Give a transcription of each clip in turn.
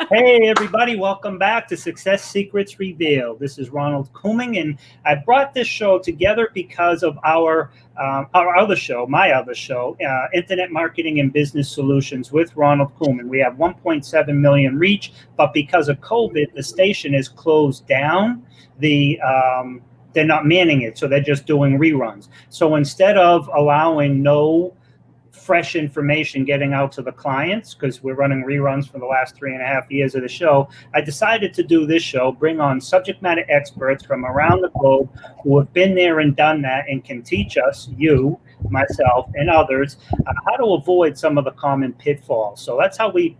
Hey, everybody, welcome back to Success Secrets Revealed. This is Ronald Couming, and I brought this show together because of our other show, my other show, Internet Marketing and Business Solutions with Ronald Couming. We have 1.7 million reach, but because of COVID, the station is closed down. They're not manning it, so they're just doing reruns. So instead of allowing no fresh information getting out to the clients, because we're running reruns for the last 3.5 years of the show, I decided to do this show, bring on subject matter experts from around the globe who have been there and done that and can teach us, you, myself, and others, how to avoid some of the common pitfalls. So that's how we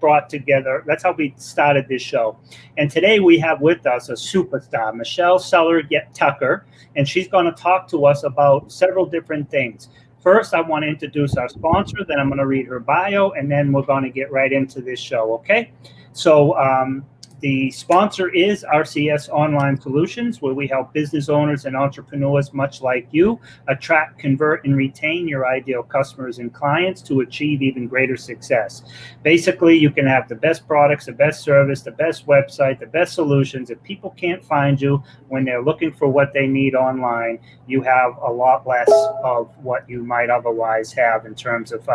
started this show. And today we have with us a superstar, Seiler Tucker, and she's going to talk to us about several different things. First, I want to introduce our sponsor, then I'm going to read her bio, and then we're going to get right into this show, okay? So the sponsor is RCS Online Solutions, where we help business owners and entrepreneurs much like you attract, convert, and retain your ideal customers and clients to achieve even greater success. Basically, you can have the best products, the best service, the best website, the best solutions. If people can't find you when they're looking for what they need online, you have a lot less of what you might otherwise have in terms of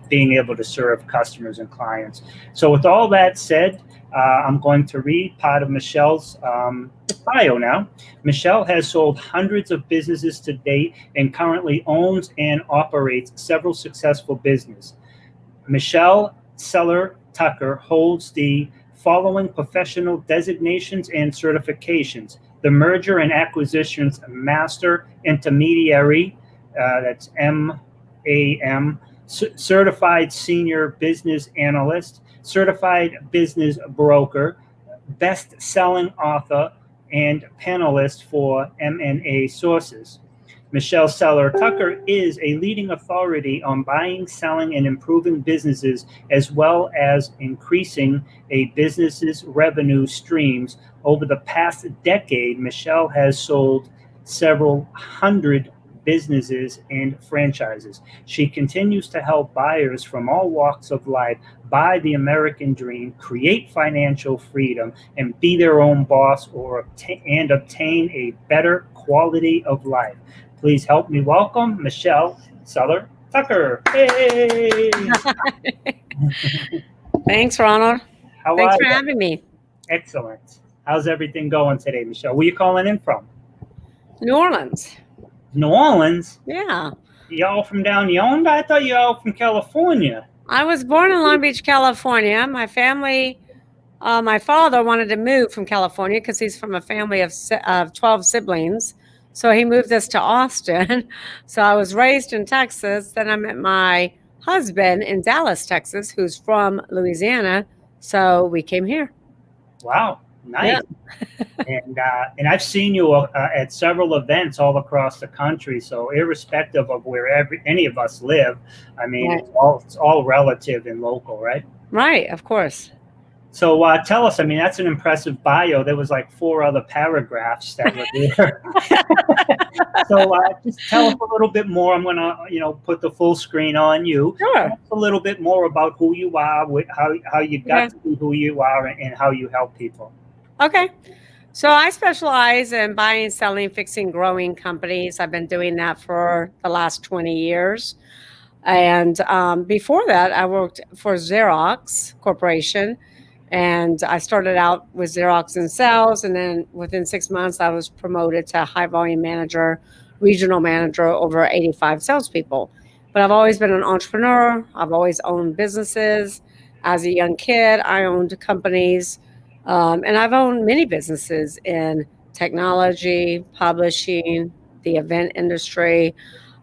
being able to serve customers and clients. So with all that said, I'm going to read part of Michelle's bio now. Michelle has sold hundreds of businesses to date and currently owns and operates several successful businesses. Michelle Seiler Tucker holds the following professional designations and certifications: the Merger and Acquisition Master Intermediary, that's M&AMI, Certified Senior Business Analyst, Certified Business Broker, Best-Selling Author, and Panelist for M&A Sources. Michelle Seiler Tucker is a leading authority on buying, selling, and improving businesses, as well as increasing a business's revenue streams. Over the past decade, Michelle has sold several hundred businesses and franchises. She continues to help buyers from all walks of life buy the American dream, create financial freedom, and be their own boss obtain a better quality of life. Please help me welcome Michelle Seiler Tucker. Hey! Thanks, Ronald. Thanks for having me. Excellent. How's everything going today, Michelle? Where are you calling in from? New Orleans. New Orleans? Yeah. Y'all from down yonder? I thought you all from California. I was born in Long Beach, California. My family, my father wanted to move from California because he's from a family of 12 siblings. So he moved us to Austin. So I was raised in Texas. Then I met my husband in Dallas, Texas, who's from Louisiana. So we came here. Wow. Nice. Yeah. And I've seen you at several events all across the country. So irrespective of where any of us live, I mean, right. it's all relative and local, right? Right, of course. So tell us, I mean, that's an impressive bio. There was like 4 other paragraphs that were there. So just tell us a little bit more. I'm going to, put the full screen on you. Sure. Tell us a little bit more about who you are, how you got to be who you are, and how you help people. Okay. So I specialize in buying, selling, fixing, growing companies. I've been doing that for the last 20 years. And before that, I worked for Xerox Corporation. And I started out with Xerox in sales. And then within 6 months, I was promoted to high volume manager, regional manager, over 85 salespeople. But I've always been an entrepreneur. I've always owned businesses. As a young kid, I owned companies. And I've owned many businesses in technology, publishing, the event industry,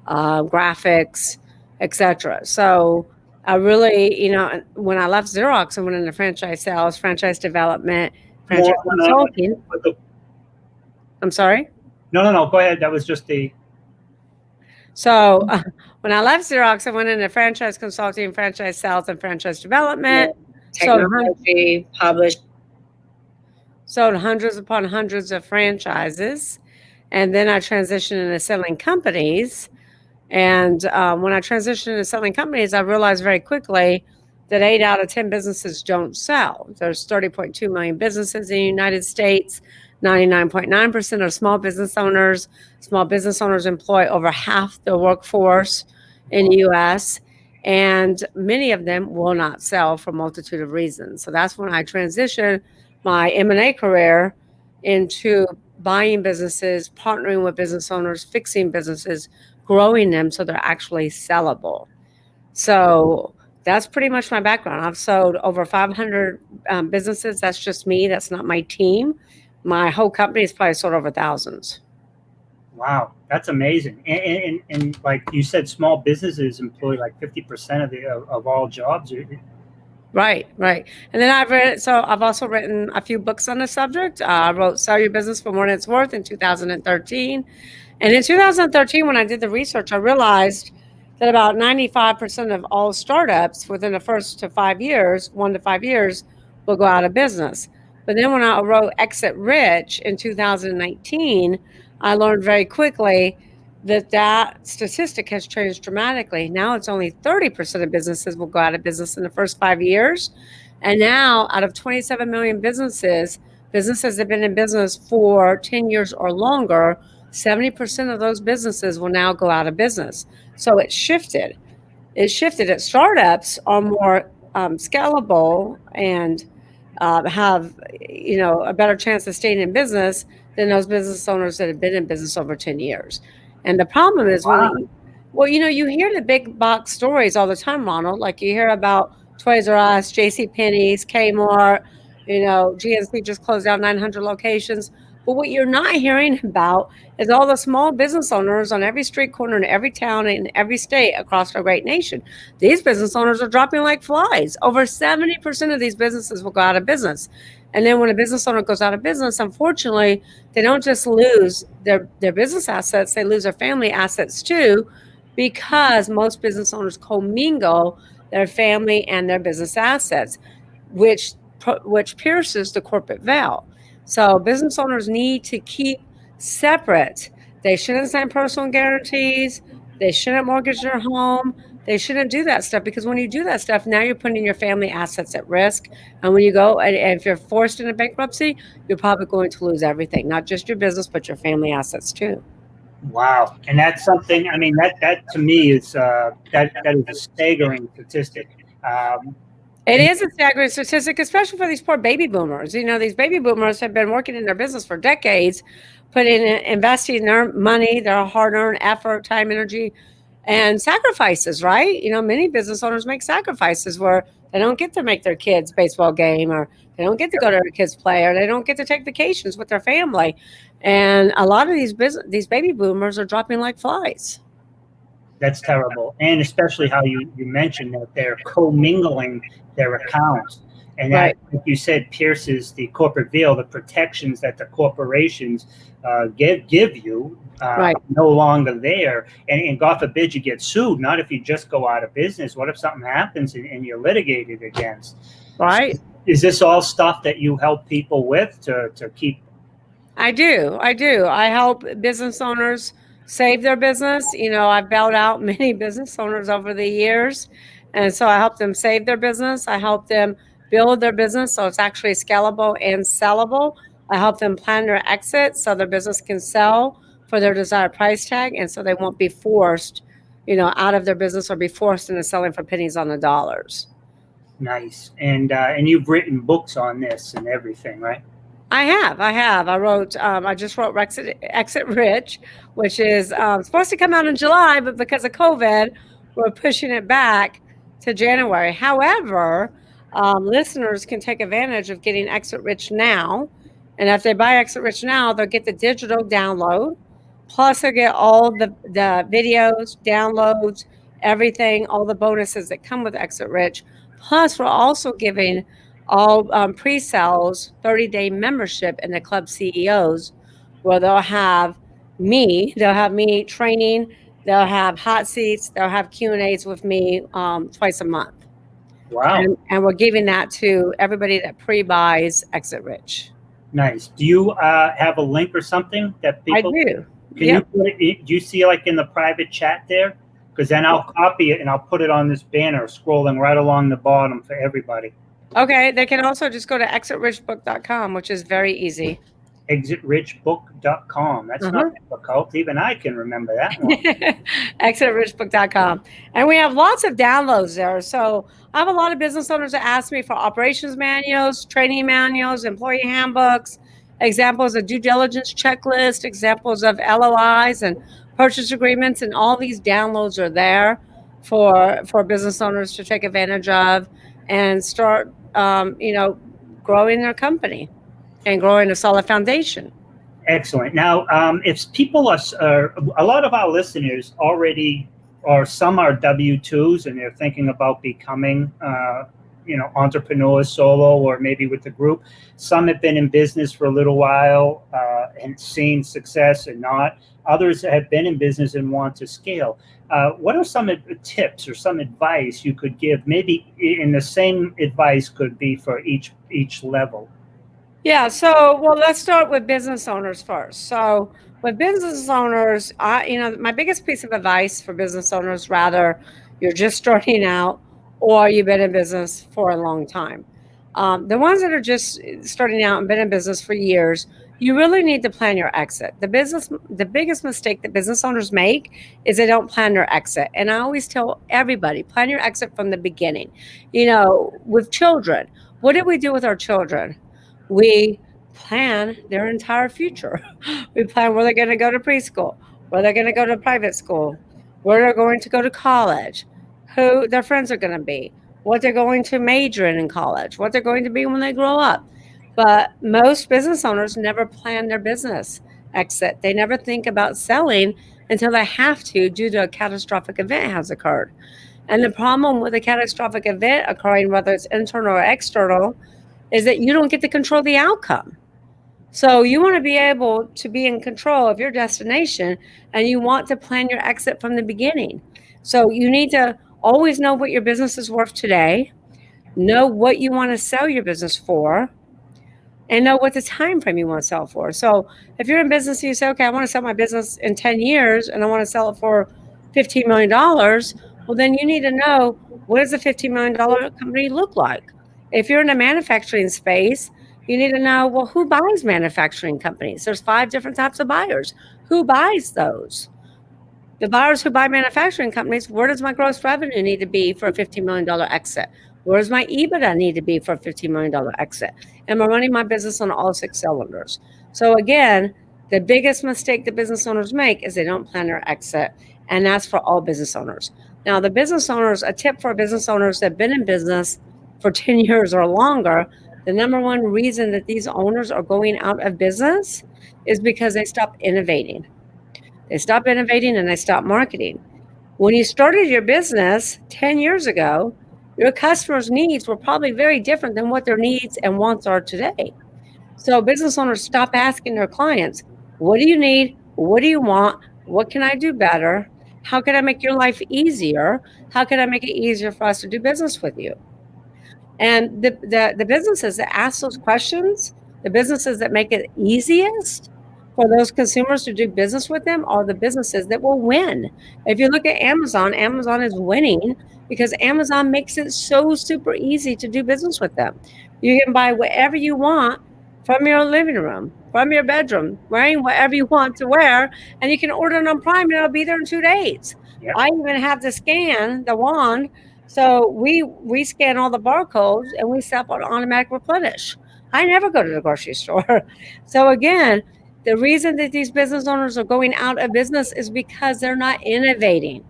graphics, etc. So I really, when I left Xerox, I went into franchise sales, franchise development, franchise consulting. I'm sorry? No. Go ahead. That was just the... So when I left Xerox, I went into franchise consulting, franchise sales, and franchise development. Technology, publishing. Sold hundreds upon hundreds of franchises. And then I transitioned into selling companies. And when I transitioned into selling companies, I realized very quickly that 8 out of 10 businesses don't sell. There's 30.2 million businesses in the United States. 99.9% are small business owners. Small business owners employ over half the workforce in the U.S., and many of them will not sell for a multitude of reasons. So that's when I transitioned my M&A career into buying businesses, partnering with business owners, fixing businesses, growing them so they're actually sellable. So that's pretty much my background. I've sold over 500 businesses. That's just me. That's not my team. My whole company has probably sold over thousands. Wow, that's amazing. And like you said, small businesses employ like 50% of all jobs. Right. And then I've also written a few books on the subject. I wrote Sell Your Business for More Than It's Worth in 2013. And in 2013, when I did the research, I realized that about 95% of all startups within the first 1 to 5 years, will go out of business. But then when I wrote Exit Rich in 2019, I learned very quickly that statistic has changed dramatically. Now it's only 30% of businesses will go out of business in the first 5 years. And now out of 27 million businesses that have been in business for 10 years or longer, 70% of those businesses will now go out of business. So it shifted. Startups are more scalable and have a better chance of staying in business than those business owners that have been in business over 10 years. And the problem is you hear the big box stories all the time, Ronald. Like you hear about Toys R Us, JCPenney's, Kmart, GNC just closed down 900 locations. But what you're not hearing about is all the small business owners on every street corner in every town in every state across our great nation. These business owners are dropping like flies. Over 70% of these businesses will go out of business. And then when a business owner goes out of business, unfortunately, they don't just lose their business assets, they lose their family assets too, because most business owners commingle their family and their business assets, which pierces the corporate veil. So business owners need to keep separate. They shouldn't sign personal guarantees. They shouldn't mortgage their home. They shouldn't do that stuff, because when you do that stuff, now you're putting your family assets at risk. And when you go, and if you're forced into bankruptcy, you're probably going to lose everything, not just your business, but your family assets too. Wow. And that's something, I mean, that to me is, that is a staggering statistic. It is a staggering statistic, especially for these poor baby boomers. These baby boomers have been working in their business for decades, investing their money, their hard-earned effort, time, energy, and sacrifices, right? Many business owners make sacrifices where they don't get to make their kids' baseball game, or they don't get to go to their kids' play, or they don't get to take vacations with their family. And a lot of these baby boomers are dropping like flies. That's terrible. And especially how you mentioned that they're commingling their accounts. And that, like you said, pierces the corporate veil, the protections that the corporations give you no longer there. And God forbid you get sued, not if you just go out of business. What if something happens and you're litigated against? Right. So is this all stuff that you help people with to keep? I do. I help business owners save their business. I've bailed out many business owners over the years. And so I help them save their business. I help them build their business so it's actually scalable and sellable. I help them plan their exit so their business can sell for their desired price tag, and so they won't be forced, out of their business or be forced into selling for pennies on the dollars. Nice. And you've written books on this and everything, right? I have. I just wrote Exit Rich, which is supposed to come out in July, but because of COVID, we're pushing it back to January. However, listeners can take advantage of getting Exit Rich now. And if they buy Exit Rich now, they'll get the digital download. Plus, they'll get all the videos, downloads, everything, all the bonuses that come with Exit Rich. Plus, we're also giving all pre-sales 30-day membership in the club CEOs, where they'll have me training, they'll have hot seats, they'll have Q&As with me twice a month. Wow. And we're giving that to everybody that pre-buys Exit Rich. Nice. Do you have a link or something that people? I do. Do you see like in the private chat there? because then I'll copy it and I'll put it on this banner scrolling right along the bottom for everybody. Okay, they can also just go to exitrichbook.com, which is very easy. Exitrichbook.com. That's not difficult. Even I can remember that one. Exitrichbook.com. And we have lots of downloads there. So I have a lot of business owners that ask me for operations manuals, training manuals, employee handbooks, examples of due diligence checklist, examples of LOIs and purchase agreements, and all these downloads are there for business owners to take advantage of and start, growing their company and growing a solid foundation. Excellent. Now, if people are, a lot of our listeners already, or some are W-2s and they're thinking about becoming, entrepreneurs solo or maybe with the group. Some have been in business for a little while and seen success and not. Others have been in business and want to scale. What are some tips or some advice you could give? Maybe in the same advice could be for each level. Yeah, so let's start with business owners first. So with business owners, my biggest piece of advice for business owners, rather you're just starting out or you've been in business for a long time. The ones that are just starting out and been in business for years, you really need to plan your exit. The biggest mistake that business owners make is they don't plan their exit. And I always tell everybody, plan your exit from the beginning. With children, what do we do with our children? We plan their entire future. We plan where they're going to go to preschool, where they're going to go to private school, where they're going to go to college, who their friends are going to be, what they're going to major in college, what they're going to be when they grow up. But most business owners never plan their business exit. They never think about selling until they have to due to a catastrophic event has occurred. And the problem with a catastrophic event occurring, whether it's internal or external, is that you don't get to control the outcome. So you want to be able to be in control of your destination, and you want to plan your exit from the beginning. So you need to always know what your business is worth today, know what you want to sell your business for, and know what the time frame you want to sell for. So if you're in business and you say, okay, I want to sell my business in 10 years and I want to sell it for $15 million, well, then you need to know, what does a $15 million company look like? If you're in a manufacturing space, you need to know, well, who buys manufacturing companies? There's 5 different types of buyers. Who buys those? The buyers who buy manufacturing companies, where does my gross revenue need to be for a $15 million exit? Where does my EBITDA need to be for a $15 million exit? Am I running my business on all 6 cylinders? So again, the biggest mistake that business owners make is they don't plan their exit. And that's for all business owners. Now, the business owners, a tip for business owners that have been in business for 10 years or longer, the number one reason that these owners are going out of business is because they stop innovating. They stop innovating and they stop marketing. When you started your business 10 years ago, your customers' needs were probably very different than what their needs and wants are today. So business owners stop asking their clients, what do you need? What do you want? What can I do better? How can I make your life easier? How can I make it easier for us to do business with you? And the businesses that ask those questions, the businesses that make it easiest for those consumers to do business with them are the businesses that will win. If you look at Amazon, Amazon is winning because Amazon makes it so super easy to do business with them. You can buy whatever you want from your living room, from your bedroom, wearing whatever you want to wear, and you can order it on Prime and it'll be there in 2 days. Yep. I even have to scan the wand. So we scan all the barcodes and we set up on automatic replenish. I never go to the grocery store. So again, the reason that these business owners are going out of business is because they're not innovating.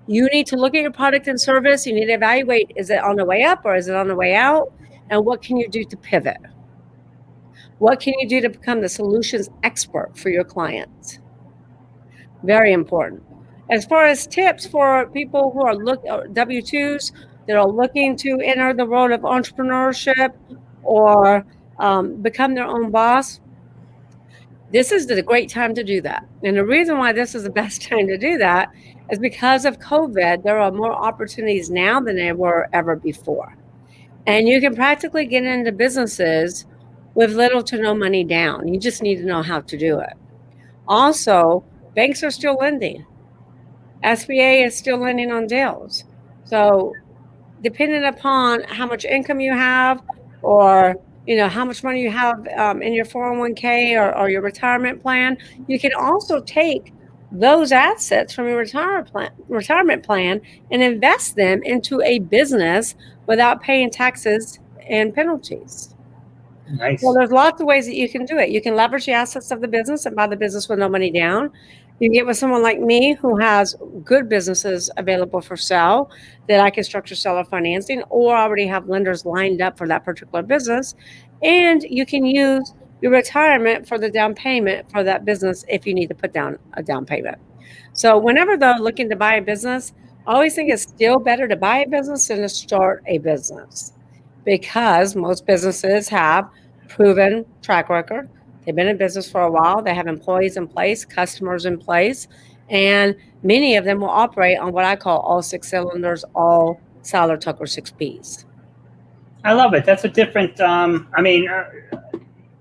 You need to look at your product and service. You need to evaluate, is it on the way up or is it on the way out? And what can you do to pivot? What can you do to become the solutions expert for your clients? Very important. As far as tips for people who are W-2s that are looking to enter the world of entrepreneurship or become their own boss, this is the great time to do that. And the reason why this is the best time to do that is because of COVID. There are more opportunities now than there were ever before. And you can practically get into businesses with little to no money down. You just need to know how to do it. Also, banks are still lending. SBA is still lending on deals. So depending upon how much income you have, or how much money you have in your 401k or your retirement plan, you can also take those assets from your retirement plan and invest them into a business without paying taxes and penalties. Well, Nice. there's lots of ways that you can do it. You can leverage the assets of the business and buy the business with no money down. You can get with someone like me who has good businesses available for sale that I can structure seller financing, or already have lenders lined up for that particular business. And you can use your retirement for the down payment for that business if you need to put down a down payment. So whenever they're looking to buy a business, I always think it's still better to buy a business than to start a business, because most businesses have proven track record. They've been in business for a while. They have employees in place, customers in place, and many of them will operate on what I call all six cylinders, all Seiler Tucker 6Ps. I love it. That's a different,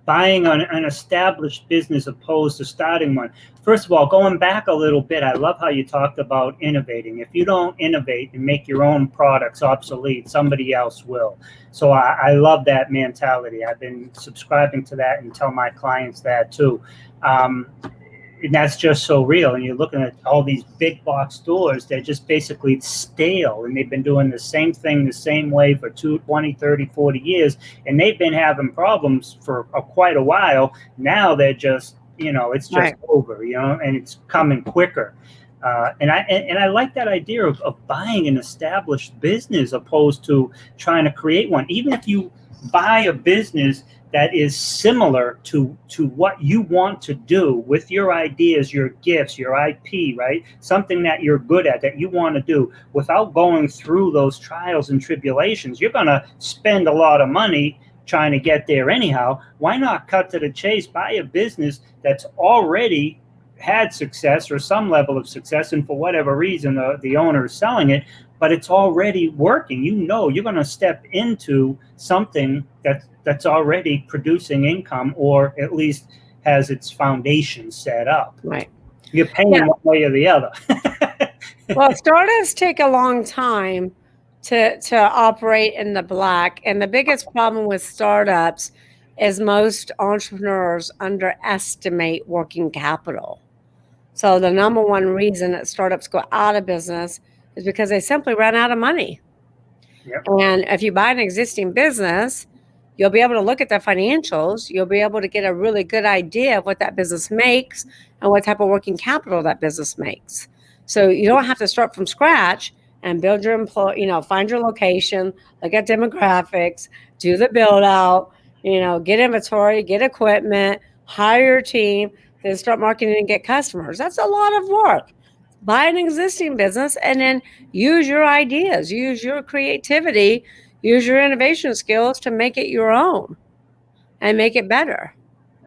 buying an established business opposed to starting one. First of all, going back a little bit, I love how you talked about innovating. If you don't innovate and make your own products obsolete, somebody else will. So I love that mentality. I've been subscribing to that and tell my clients that too. And that's just so real. And you're looking at all these big box stores, they're just basically stale, and they've been doing the same thing the same way for 20, 30, 40 years, and they've been having problems for quite a while. Now they're just, it's just Right. over, and it's coming quicker. And I like that idea of buying an established business opposed to trying to create one. Even if you buy a business that is similar to what you want to do with your ideas, your gifts, your IP, right? Something that you're good at, that you want to do, without going through those trials and tribulations. You're going to spend a lot of money trying to get there anyhow. Why not cut to the chase? Buy a business that's already had success or some level of success, and for whatever reason the owner is selling it, but it's already working. You're going to step into something that's already producing income, or at least has its foundation set up. Right. You're paying one way or the other. Well, startups take a long time to operate in the black. And the biggest problem with startups is most entrepreneurs underestimate working capital. So the number one reason that startups go out of business is because they simply run out of money. Yep. And if you buy an existing business, you'll be able to look at the financials. You'll be able to get a really good idea of what that business makes and what type of working capital that business makes. So you don't have to start from scratch and build your find your location, look at demographics, do the build out, get inventory, get equipment, hire your team, then start marketing and get customers. That's a lot of work. Buy an existing business and then use your ideas, use your creativity, use your innovation skills to make it your own and make it better.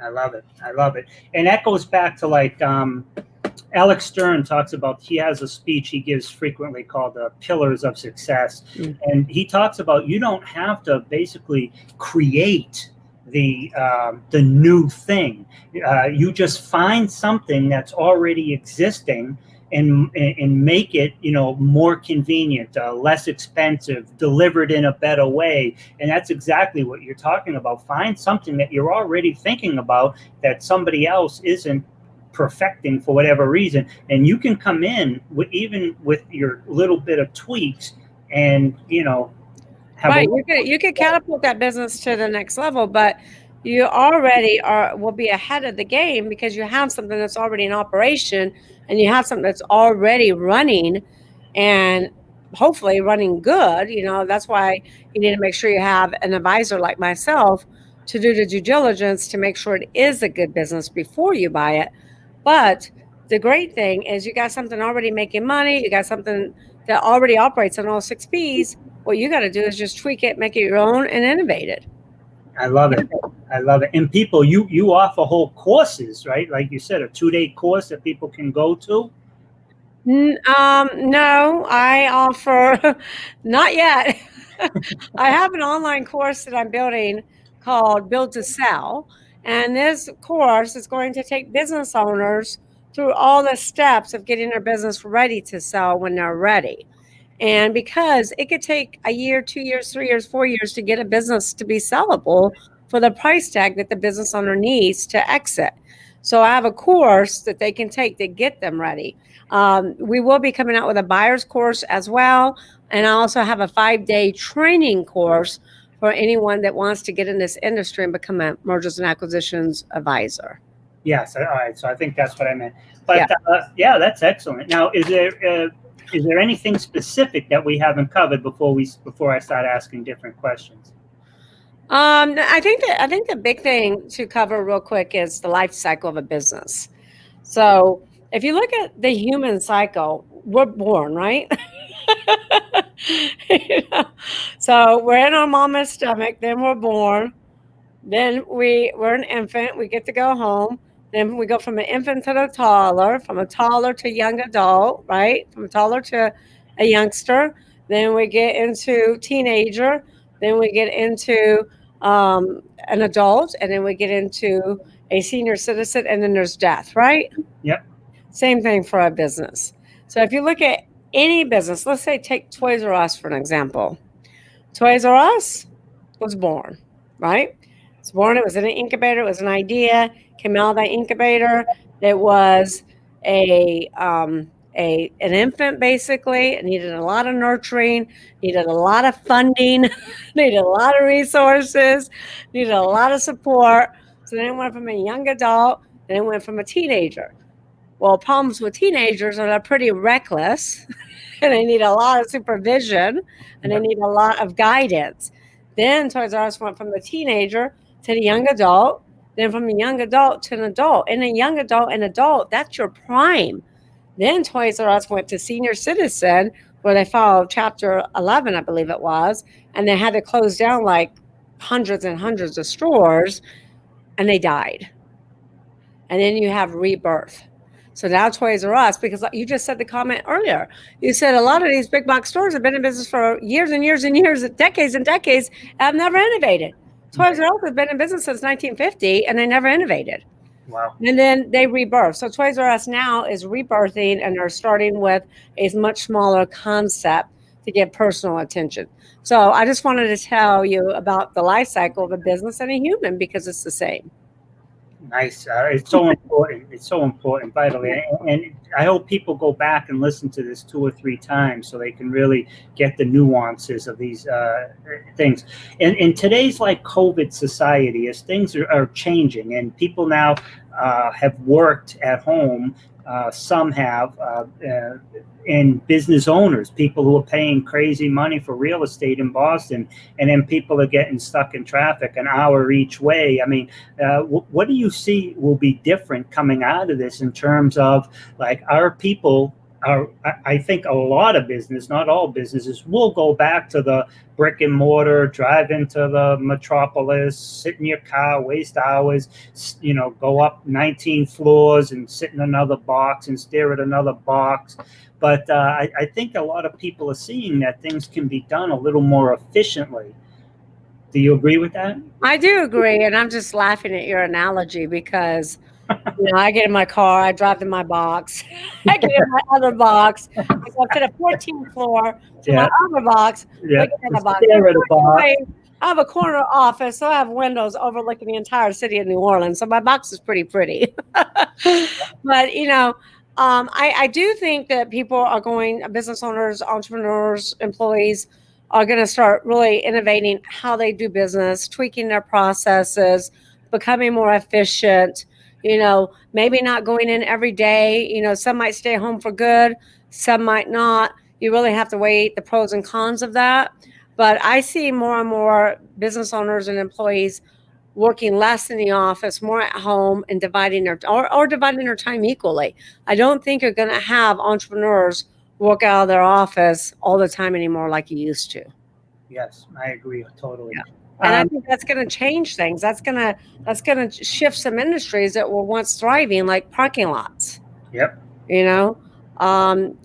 I love it. And that goes back to Alex Stern talks about, he has a speech he gives frequently called the Pillars of Success. Mm-hmm. And he talks about, you don't have to basically create the new thing. You just find something that's already existing and make it, more convenient, less expensive, delivered in a better way. And that's exactly what you're talking about. Find something that you're already thinking about that somebody else isn't perfecting for whatever reason, and you can come in even with your little bit of tweaks and have right. You could catapult that business to the next level, but you already will be ahead of the game because you have something that's already in operation, and you have something that's already running, and hopefully running good. That's why you need to make sure you have an advisor like myself to do the due diligence to make sure it is a good business before you buy it. But the great thing is you got something already making money. You got something that already operates on all 6 Ps. What you got to do is just tweak it, make it your own, and innovate it. I love it. And people, you offer whole courses, right? Like you said, a 2-day course that people can go to. No, I offer not yet. I have an online course that I'm building called Build to Sell. And this course is going to take business owners through all the steps of getting their business ready to sell when they're ready. And because it could take a year, 2 years, 3 years, 4 years to get a business to be sellable for the price tag that the business owner needs to exit. So I have a course that they can take to get them ready. We will be coming out with a buyer's course as well. And I also have a 5-day training course for anyone that wants to get in this industry and become a mergers and acquisitions advisor. Yes. All right. So I think that's what I meant. But yeah, that's excellent. Now, is there anything specific that we haven't covered before I start asking different questions? I think the big thing to cover real quick is the life cycle of a business. So if you look at the human cycle, we're born, right? So we're in our mama's stomach, then we're born, then we're an infant, we get to go home, then we go from an infant to the toddler, from a toddler to young adult, right? From a toddler to a youngster, then we get into teenager, then we get into an adult, and then we get into a senior citizen, and then there's death, right? Yep. Same thing for a business. So if you look at any business, let's say take Toys R Us for an example. Toys R Us was born, right? It's born, it was in an incubator, it was an idea, came out of that incubator. It was an infant, basically. It needed a lot of nurturing, needed a lot of funding, needed a lot of resources, needed a lot of support. So then it went from a young adult, then it went from a teenager. Well, problems with teenagers are they're pretty reckless and they need a lot of supervision and they need a lot of guidance. Then Toys R Us went from the teenager to the young adult, then from the young adult to an adult. And a young adult and adult, that's your prime. Then Toys R Us went to senior citizen, where they followed chapter 11, I believe it was, and they had to close down like hundreds and hundreds of stores, and they died. And then you have rebirth. So now Toys R Us, because you just said the comment earlier, you said a lot of these big box stores have been in business for years and years and years, decades and decades, and have never innovated. Toys R Us has been in business since 1950, and they never innovated. Wow. And then they rebirth. So Toys R Us now is rebirthing, and they're starting with a much smaller concept to get personal attention. So I just wanted to tell you about the life cycle of a business and a human, because it's the same. Nice. It's so important. It's so important, by the way. And I hope people go back and listen to this 2 or 3 times so they can really get the nuances of these things. And in today's like COVID society, as things are changing and people now have worked at home, some have, and business owners, people who are paying crazy money for real estate in Boston, and then people are getting stuck in traffic an hour each way. I mean, what do you see will be different coming out of this in terms of like our people are, I think a lot of business, not all businesses, will go back to the brick and mortar, drive into the metropolis, sit in your car, waste hours, go up 19 floors and sit in another box and stare at another box. But I think a lot of people are seeing that things can be done a little more efficiently. Do you agree with that? I do agree. And I'm just laughing at your analogy because I get in my car, I drive to my box, I get in my other box, I go to the 14th floor to my other box, look at the box. I have a corner office, so I have windows overlooking the entire city of New Orleans. So my box is pretty pretty. But, I do think that people are business owners, entrepreneurs, employees are going to start really innovating how they do business, tweaking their processes, becoming more efficient. Maybe not going in every day. Some might stay home for good, some might not. You really have to weigh the pros and cons of that. But I see more and more business owners and employees working less in the office, more at home, and dividing their time equally. I don't think you're going to have entrepreneurs work out of their office all the time anymore like you used to. Yes, I agree totally. Yeah. And I think that's going to change things. That's going to shift some industries that were once thriving, like parking lots. Yep.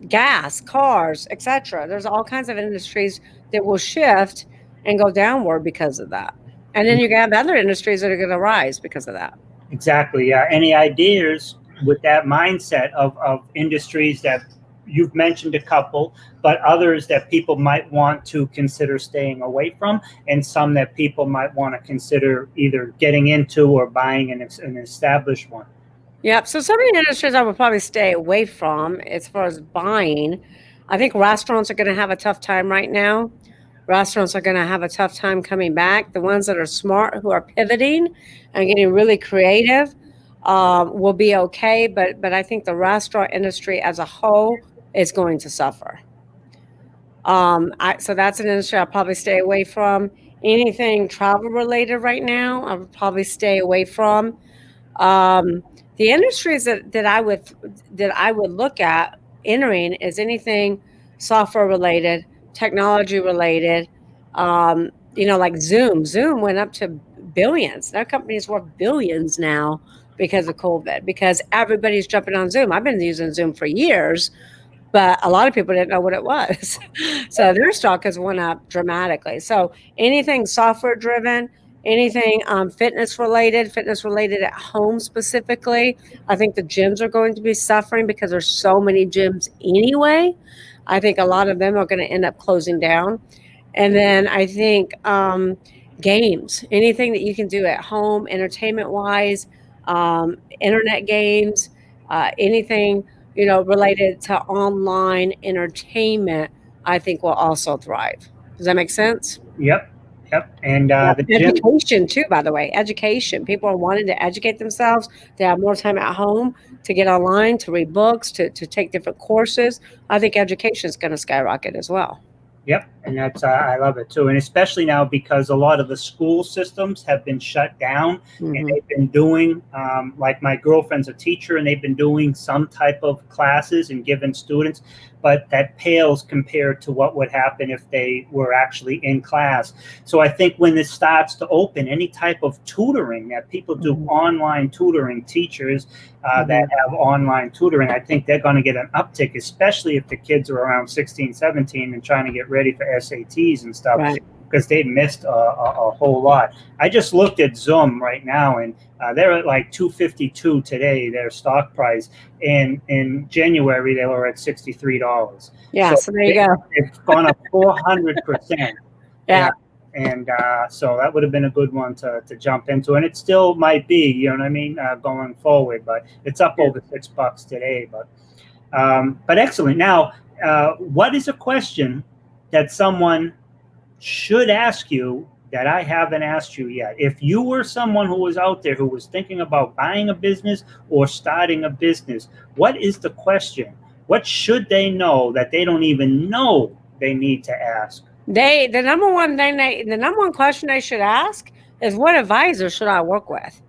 Gas, cars, etc. There's all kinds of industries that will shift and go downward because of that. And then you have other industries that are going to rise because of that. Exactly. Yeah. Any ideas with that mindset of industries that you've mentioned a couple, but others that people might want to consider staying away from, and some that people might want to consider either getting into or buying an established one. Yep. So some of the industries I would probably stay away from as far as buying. I think restaurants are going to have a tough time right now. Restaurants are going to have a tough time coming back. The ones that are smart, who are pivoting and getting really creative, will be okay. But I think the restaurant industry as a whole is going to suffer. So that's an industry I'll probably stay away from. Anything travel related right now, I would probably stay away from. The industries that I would look at entering is anything software related, technology related. Like Zoom. Zoom went up to billions. That company is worth billions now because of COVID, because everybody's jumping on Zoom. I've been using Zoom for years, but a lot of people didn't know what it was. So their stock has went up dramatically. So anything software driven, anything fitness related at home specifically. I think the gyms are going to be suffering because there's so many gyms anyway. I think a lot of them are going to end up closing down. And then I think games, anything that you can do at home, entertainment wise, internet games, anything related to online entertainment, I think will also thrive. Does that make sense? Yep. And the education too, by the way, education. People are wanting to educate themselves, to have more time at home, to get online, to read books, to take different courses. I think education is going to skyrocket as well. Yep, and that's I love it too, and especially now because a lot of the school systems have been shut down, and they've been doing like my girlfriend's a teacher, and they've been doing some type of classes and giving students, but that pales compared to what would happen if they were actually in class. So I think when this starts to open, any type of tutoring that people do, online tutoring, teachers that have online tutoring, I think they're going to get an uptick, especially if the kids are around 16, 17 and trying to get ready for SATs and stuff, because they missed a whole lot. I just looked at Zoom right now, and they're at like $252 today, their stock price. And in January, they were at $63. Yeah, so there you go. It's gone up 400%. Yeah. And so that would have been a good one to jump into. And it still might be, you know what I mean, going forward. But it's up over $6 today. But excellent. Now, what is a question that someone should ask you that I haven't asked you yet? If you were someone who was out there who was thinking about buying a business or starting a business, what is the question? What should they know that they don't even know they need to ask? The number one question they should ask is, what advisor should I work with?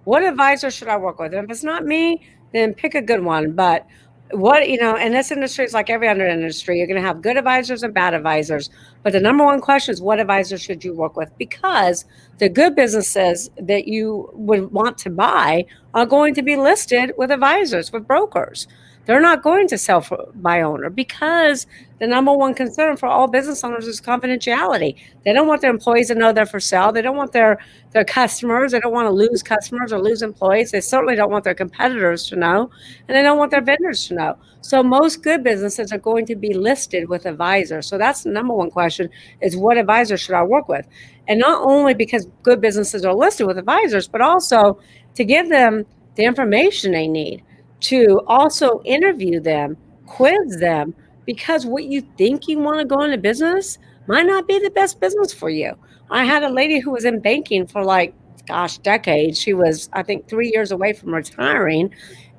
What advisor should I work with? And if it's not me, then pick a good one. But and this industry is like every other industry. You're going to have good advisors and bad advisors. But the number one question is, what advisor should you work with? Because the good businesses that you would want to buy are going to be listed with advisors, with brokers. They're not going to sell by owner, because the number one concern for all business owners is confidentiality. They don't want their employees to know they're for sale. They don't want their customers. They don't want to lose customers or lose employees. They certainly don't want their competitors to know, and they don't want their vendors to know. So most good businesses are going to be listed with advisors. So that's the number one question, is what advisor should I work with? And not only because good businesses are listed with advisors, but also to give them the information they need, to also interview them, quiz them, because what you think you want to go into business might not be the best business for you. I had a lady who was in banking for decades. She was, I think, 3 years away from retiring,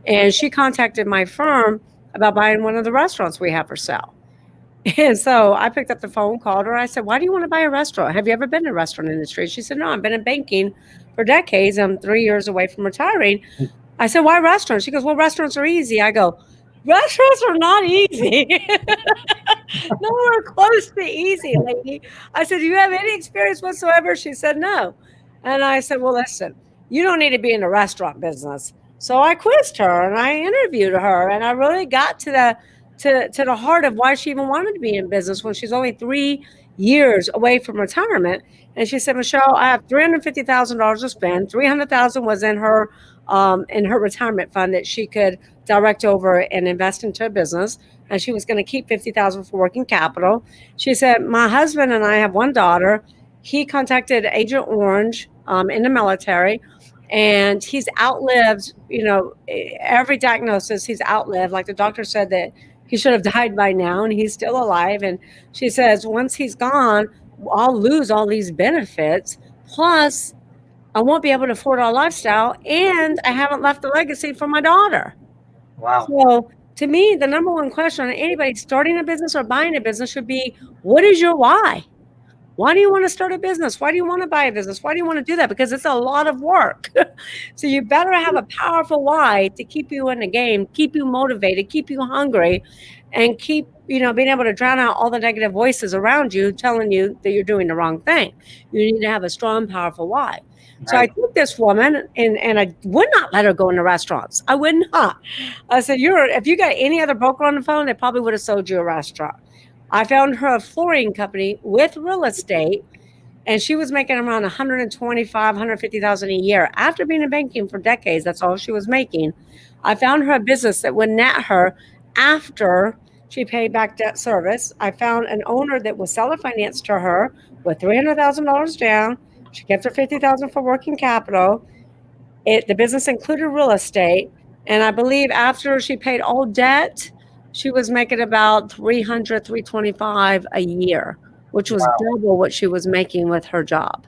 and she contacted my firm about buying one of the restaurants we have for sale. And so I picked up the phone, called her. I said, why do you want to buy a restaurant? Have you ever been in the restaurant industry? She said, no, I've been in banking for decades. I'm 3 years away from retiring. I said, why restaurants? She goes, well, restaurants are easy. I go, restaurants are not easy. Nowhere close to easy, lady. I said, do you have any experience whatsoever? She said, no. And I said, well, listen, you don't need to be in the restaurant business. So I quizzed her and I interviewed her, and I really got to the heart of why she even wanted to be in business when she's only 3 years away from retirement. And she said, Michelle, I have $350,000 to spend. $300,000 was in her retirement fund that she could direct over and invest into a business. And she was going to keep $50,000 for working capital. She said, my husband and I have one daughter. He contacted Agent Orange in the military, and he's outlived, every diagnosis he's outlived. Like the doctor said that he should have died by now, and he's still alive. And she says, once he's gone, I'll lose all these benefits. Plus, I won't be able to afford our lifestyle, and I haven't left a legacy for my daughter. Wow. So to me, the number one question on anybody starting a business or buying a business should be, what is your why? Why do you want to start a business? Why do you want to buy a business? Why do you want to do that? Because it's a lot of work. So you better have a powerful why to keep you in the game, keep you motivated, keep you hungry, and keep, being able to drown out all the negative voices around you telling you that you're doing the wrong thing. You need to have a strong, powerful why. Right. So I took this woman and I would not let her go into restaurants. I would not. I said, if you got any other broker on the phone, they probably would have sold you a restaurant. I found her a flooring company with real estate, and she was making around $125,000, $150,000 a year. After being in banking for decades, that's all she was making. I found her a business that would net her after she paid back debt service. I found an owner that would sell a finance to her with $300,000 down. She kept her $50,000 for working capital. The business included real estate, and I believe after she paid all debt, she was making about $300,000, $325,000 a year, which was double what she was making with her job.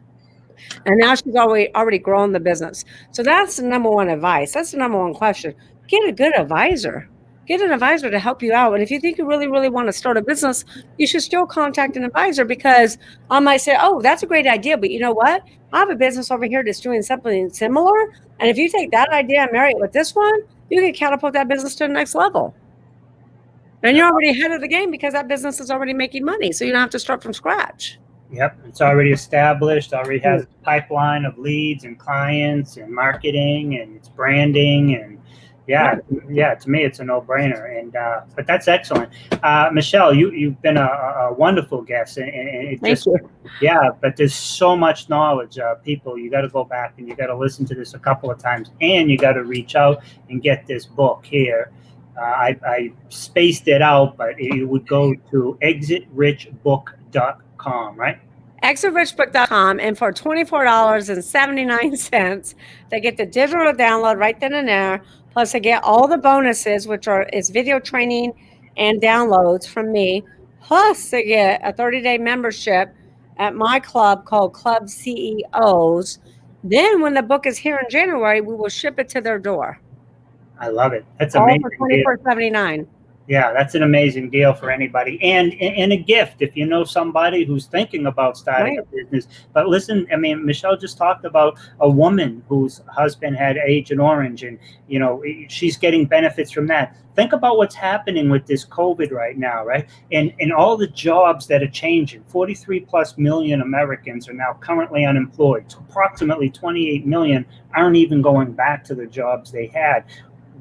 And now she's already grown the business. So that's the number one advice. That's the number one question. Get a good advisor. Get an advisor to help you out. And if you think you really, really want to start a business, you should still contact an advisor, because I might say, oh, that's a great idea. But you know what? I have a business over here that's doing something similar. And if you take that idea and marry it with this one, you can catapult that business to the next level. And you're already ahead of the game because that business is already making money. So you don't have to start from scratch. Yep. It's already established, already has a pipeline of leads and clients and marketing and it's branding. And to me, it's a no-brainer. And but that's excellent. Michelle, you've been a wonderful guest. And it Thank you. Yeah, but there's so much knowledge. People, you got to go back and you got to listen to this a couple of times. And you got to reach out and get this book here. I spaced it out, but you would go to exitrichbook.com, right? exitrichbook.com, and for $24.79, they get the digital download right then and there. Plus, they get all the bonuses, which is video training and downloads from me. Plus, they get a 30-day membership at my club called Club CEOs. Then, when the book is here in January, we will ship it to their door. I love it. That's amazing. All for $24.79. Yeah, that's an amazing deal for anybody. And a gift if you know somebody who's thinking about starting a business. But listen, I mean, Michelle just talked about a woman whose husband had Agent Orange, and she's getting benefits from that. Think about what's happening with this COVID right now, right? And all the jobs that are changing. 43 plus million Americans are now currently unemployed. Approximately 28 million aren't even going back to the jobs they had.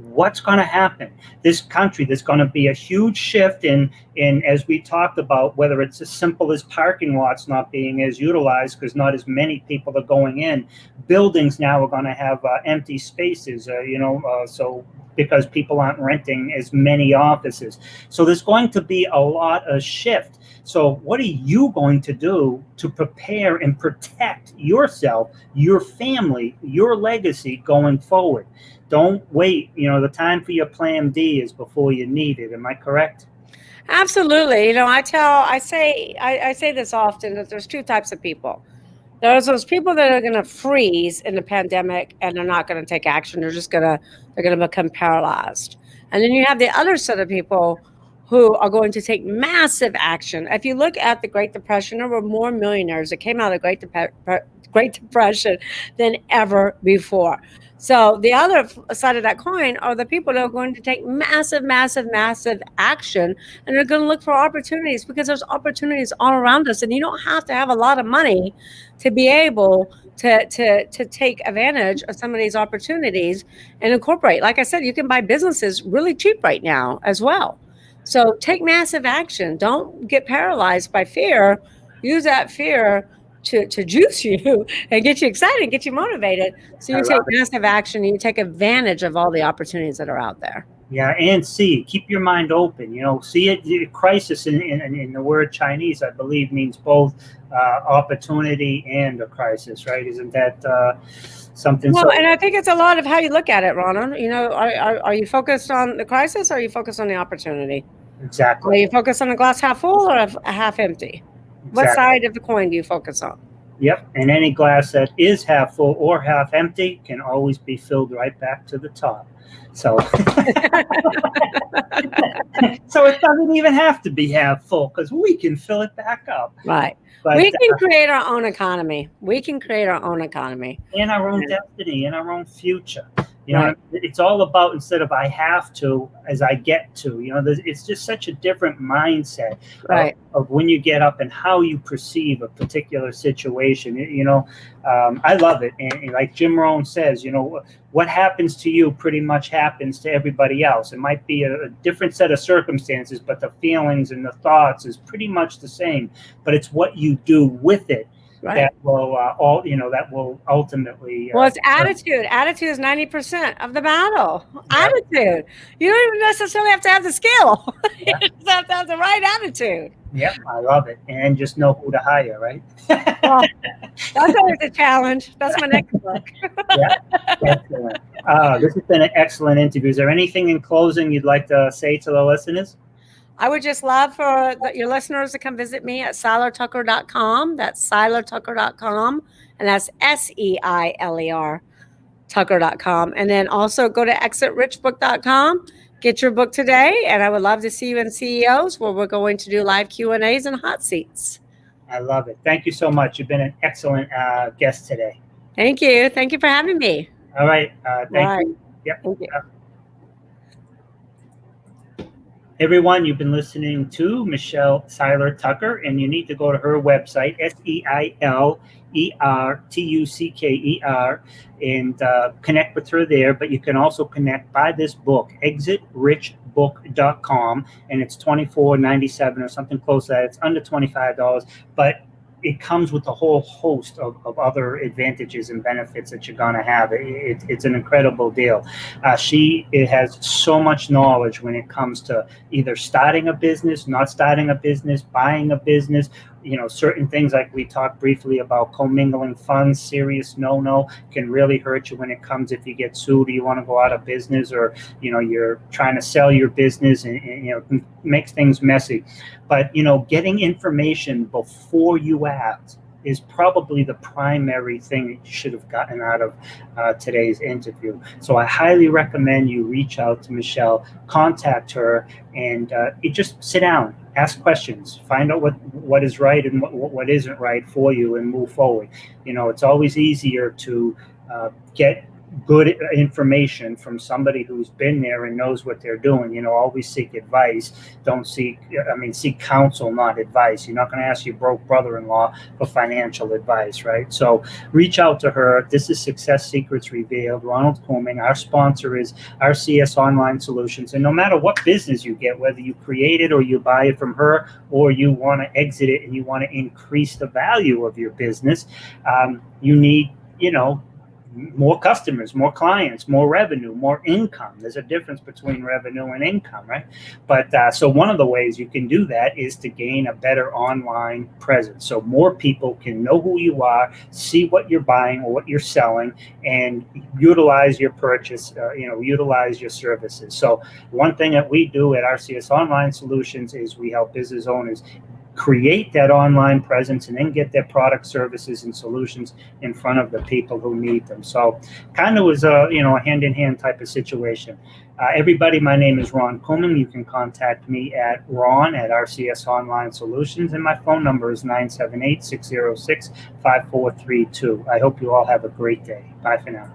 What's going to happen? This country, there's going to be a huge shift in as we talked about, whether it's as simple as parking lots not being as utilized because not as many people are going in. Buildings now are going to have empty spaces, so because people aren't renting as many offices. So there's going to be a lot of shift. So what are you going to do to prepare and protect yourself, your family, your legacy going forward? Don't wait. The time for your plan D is before you need it. Am I correct? Absolutely. I say this often, that there's two types of people. There's those people that are going to freeze in the pandemic and they're not going to take action. They're going to become paralyzed. And then you have the other set of people who are going to take massive action. If you look at the Great Depression, there were more millionaires that came out of the Great Depression than ever before. So the other side of that coin are the people that are going to take massive, massive, massive action, and they're going to look for opportunities, because there's opportunities all around us, and you don't have to have a lot of money to be able to take advantage of some of these opportunities and incorporate. Like I said, you can buy businesses really cheap right now as well. So take massive action. Don't get paralyzed by fear. use that fear to juice you and get you excited, get you motivated. So you take massive action and you take advantage of all the opportunities that are out there. Yeah, and keep your mind open. See it. Crisis in the word Chinese, I believe, means both opportunity and a crisis, right? Isn't that something? Well, and I think it's a lot of how you look at it, Ronald. Are you focused on the crisis or are you focused on the opportunity? Exactly. Are you focused on the glass half full or half empty? Exactly. What side of the coin do you focus on? Yep, and any glass that is half full or half empty can always be filled right back to the top. So, so it doesn't even have to be half full because we can fill it back up. Right. But we can create our own economy. We can create our own economy. And our own destiny and our own future. It's all about, instead of I have to, as I get to. It's just such a different mindset of when you get up and how you perceive a particular situation. I love it. And like Jim Rohn says, what happens to you pretty much happens to everybody else. It might be a different set of circumstances, but the feelings and the thoughts is pretty much the same. But it's what you do with it. That will that will ultimately. Well, it's attitude. Attitude is 90% of the battle. Attitude. You don't even necessarily have to have the skill. You just have to have the right attitude. Yep, I love it, and just know who to hire, right? Well, that's always a challenge. That's my next book. Yeah, excellent. This has been an excellent interview. Is there anything in closing you'd like to say to the listeners? I would just love for your listeners to come visit me at SeilerTucker.com. That's SeilerTucker.com. And that's SEILER Tucker.com. And then also go to ExitRichBook.com. Get your book today. And I would love to see you in CEOs, where we're going to do live Q&As and hot seats. I love it. Thank you so much. You've been an excellent guest today. Thank you. Thank you for having me. All right. Thank you. Yep. Thank you. Everyone, you've been listening to Michelle Seiler Tucker, and you need to go to her website, SEILERTUCKER, and connect with her there. But you can also connect by this book, ExitRichBook.com, and it's $24.97 or something close to that. It's under $25, but it comes with a whole host of other advantages and benefits that you're going to have. It's an incredible deal. She has so much knowledge when it comes to either starting a business, not starting a business, buying a business, certain things like we talked briefly about commingling funds. Serious no can really hurt you when it comes if you get sued or you want to go out of business, or you're trying to sell your business and makes things messy. But getting information before you act is probably the primary thing that you should have gotten out of today's interview. So I highly recommend you reach out to Michelle, contact her, and you just sit down, ask questions, find out what is right and what isn't right for you, and move forward. It's always easier to get good information from somebody who's been there and knows what they're doing. Always seek advice. Seek counsel, not advice. You're not going to ask your broke brother-in-law for financial advice, right? So reach out to her. This is Success Secrets Revealed. Ronald Couming. Our sponsor is RCS Online Solutions. And no matter what business you get, whether you create it or you buy it from her, or you want to exit it and you want to increase the value of your business, you need, more customers, more clients, more revenue, more income. There's a difference between revenue and income, right? But so one of the ways you can do that is to gain a better online presence. So more people can know who you are, see what you're buying or what you're selling, and utilize your purchase, utilize your services. So one thing that we do at RCS Online Solutions is we help business owners create that online presence and then get their product, services, and solutions in front of the people who need them. So kind of was a hand-in-hand type of situation. Everybody, my name is Ron Couming. You can contact me at Ron at RCS Online Solutions, and my phone number is 978-606-5432. I hope you all have a great day. Bye for now.